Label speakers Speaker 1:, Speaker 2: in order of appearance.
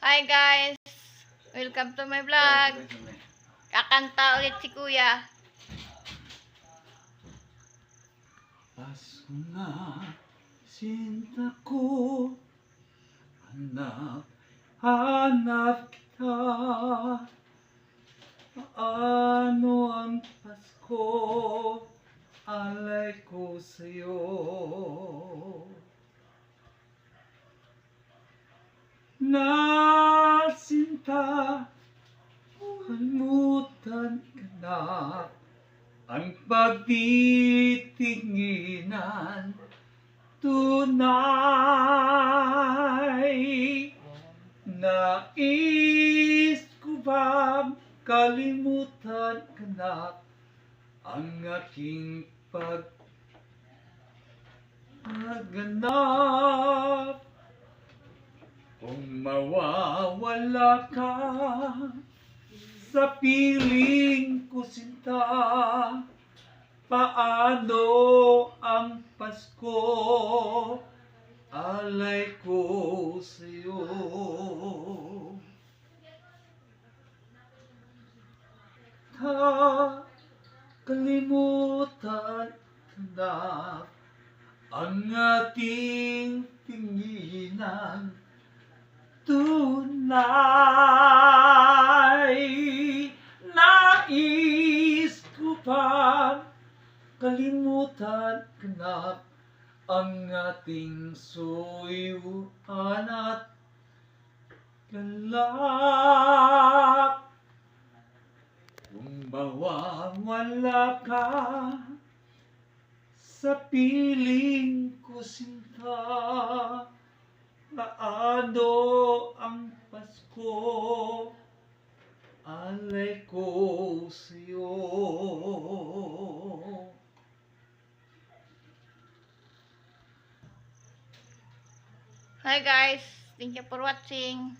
Speaker 1: Hi guys! Welcome to my vlog. Kakanta ulit si Kuya.
Speaker 2: Pasko na, sinta ko, hanap, hanap kita. Paano ang Pasko, alay ko sa'yo. Na sinta, kalimutan ka na. Ang pagtitinginan tunay. Nais ko bang kalimutan ka na ang aking paghahanap. Kung mawawala ka sa piling ko sinta, paano ang Pasko, alay ko sa'yo. Kalimutan ka na ang ating tinginan tunay. Nais ko bang kalimutan ka na ang ating suyuan at galak. Kung mawawala ka sa piling ko sinta, paano ang Pasko, alay ko sa'yo.
Speaker 1: Hi guys! Thank you for watching.